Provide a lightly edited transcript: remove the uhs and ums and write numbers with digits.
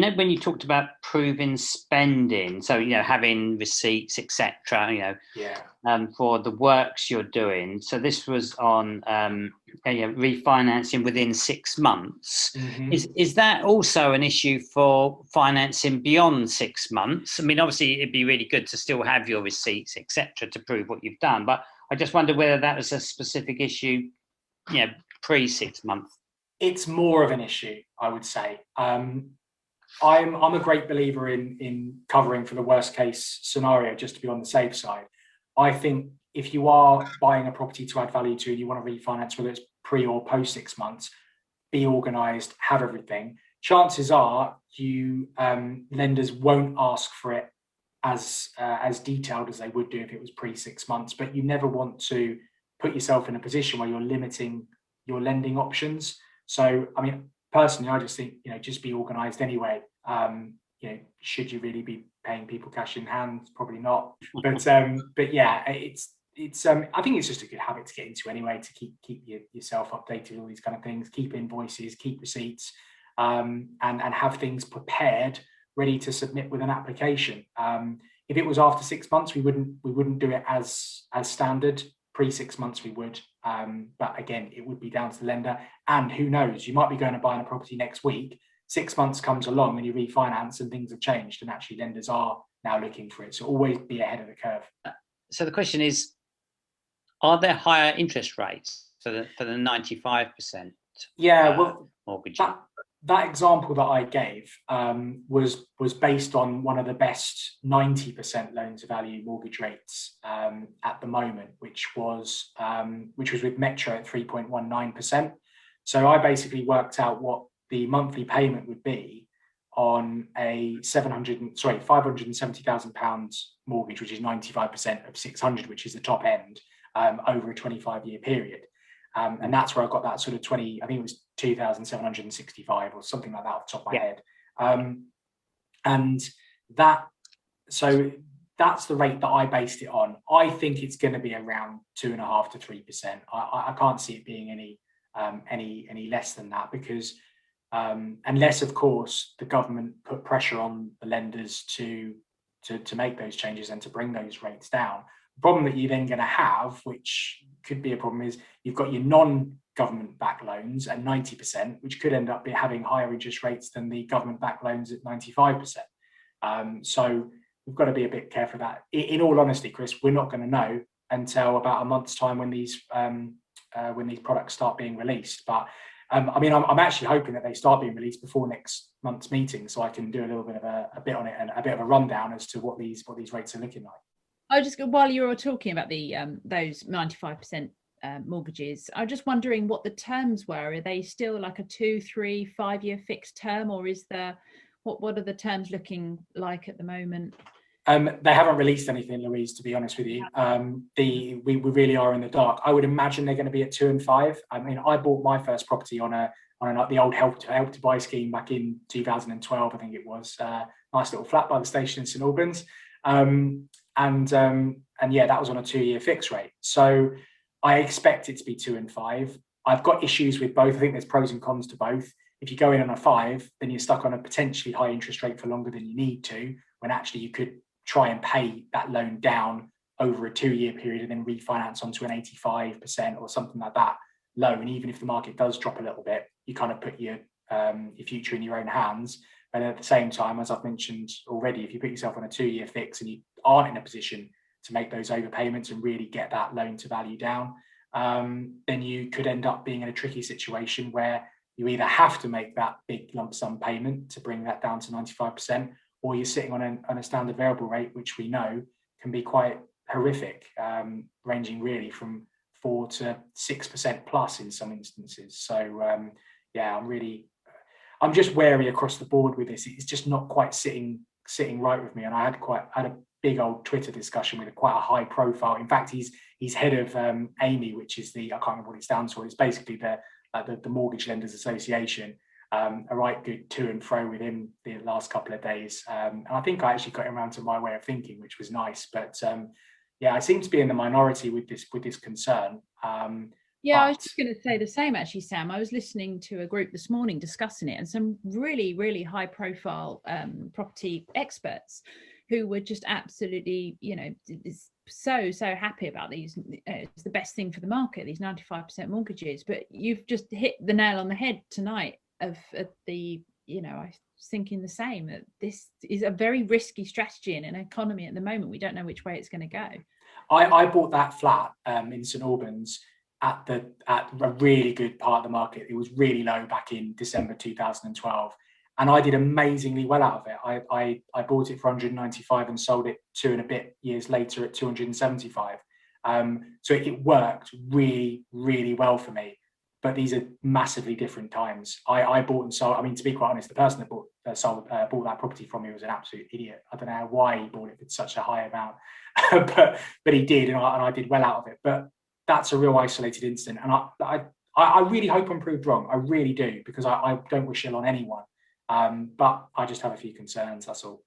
when you talked about proving spending, so having receipts, etc. Yeah. For the works you're doing. So this was on refinancing within 6 months. Mm-hmm. Is that also an issue for financing beyond 6 months? I mean, obviously, it'd be really good to still have your receipts, etc., to prove what you've done. But I just wonder whether that was a specific issue, pre 6 months. It's more of an issue, I would say. I'm a great believer in covering for the worst case scenario, just to be on the safe side. I think if you are buying a property to add value to and you want to refinance, whether it's pre or post 6 months, be organised, have everything. Chances are you lenders won't ask for it as detailed as they would do if it was pre 6 months, but you never want to put yourself in a position where you're limiting your lending options. So, I mean, personally, I just think, just be organised anyway. Should you really be paying people cash in hand? Probably not. But yeah, it's I think it's just a good habit to get into anyway, to keep yourself updated with all these kind of things, keep invoices, keep receipts, and have things prepared, ready to submit with an application. If it was after 6 months, we wouldn't do it as standard. Pre 6 months we would, but again, it would be down to the lender. And who knows, you might be going to buy a property next week, 6 months comes along and you refinance and things have changed, and actually lenders are now looking for it. So always be ahead of the curve. So the question is, are there higher interest rates for the 95%? Yeah, well, mortgage. That example that I gave was based on one of the best 90% loan to value mortgage rates at the moment, which was with Metro at 3.19%. So I basically worked out what the monthly payment would be on a £570,000 mortgage, which is 95% of 600, which is the top end, over a 25-year period. And that's where I got that sort of 20, I think it was 2,765 or something like that off the top of my head. And so that's the rate that I based it on. I think it's going to be around 2.5% to 3%. I can't see it being any less than that, because unless, of course, the government put pressure on the lenders to make those changes and to bring those rates down. The problem that you're then going to have, which could be a problem, is you've got your non-government backed loans at 90%, which could end up having higher interest rates than the government backed loans at 95%. So we've got to be a bit careful of that. In all honesty, Chris, we're not going to know until about a month's time when these products start being released. But I mean, I'm actually hoping that they start being released before next month's meeting, so I can do a little bit of a bit on it and a bit of a rundown as to what these rates are looking like. I just, while you were talking about the those 95% mortgages, I was just wondering what the terms were. Are they still like a 2, 3, 5 year fixed term, or is there what are the terms looking like at the moment? They haven't released anything, Louise, to be honest with you. We really are in the dark. I would imagine they're going to be at 2 and 5. I mean, I bought my first property on the old help to buy scheme back in 2012, I think it was. Nice little flat by the station in St Albans. And yeah, that was on a 2-year fixed rate. So I expect it to be 2 and 5. I've got issues with both. I think there's pros and cons to both. If you go in on a 5, then you're stuck on a potentially high interest rate for longer than you need to, when actually you could try and pay that loan down over a 2-year period and then refinance onto an 85% or something like that loan. And even if the market does drop a little bit, you kind of put your future in your own hands. And at the same time, as I've mentioned already, if you put yourself on a 2-year fix and you aren't in a position to make those overpayments and really get that loan to value down, then you could end up being in a tricky situation where you either have to make that big lump sum payment to bring that down to 95%, or you're sitting on a standard variable rate, which we know can be quite horrific, ranging really from 4 to 6% plus in some instances. So yeah, I'm just wary across the board with this. It's just not quite sitting right with me. And I had a big old Twitter discussion with quite a high profile. In fact, he's head of AMI, which is I can't remember what it stands for. It's basically the Mortgage Lenders Association. A right good to and fro with him the last couple of days. And I think I actually got him around to my way of thinking, which was nice. But yeah, I seem to be in the minority with this concern. Yeah, I was But just going to say the same actually, Sam. I was listening to a group this morning discussing it, and some really, really high profile property experts who were just absolutely, so happy about these. It's the best thing for the market, these 95% mortgages. But you've just hit the nail on the head tonight of the, I was thinking the same, that this is a very risky strategy in an economy at the moment. We don't know which way it's going to go. I bought that flat in St Albans at a really good part of the market. It was really low back in December 2012, and I did amazingly well out of it. I bought it for 195 and sold it 2 and a bit years later at 275. So it worked really, really well for me. But these are massively different times. I bought and sold. I mean, to be quite honest, the person that bought that property from me was an absolute idiot. I don't know why he bought it for such a high amount, but he did, and I did well out of it. But that's a real isolated incident, and I really hope I'm proved wrong. I really do, because I don't wish ill on anyone. But I just have a few concerns. That's all.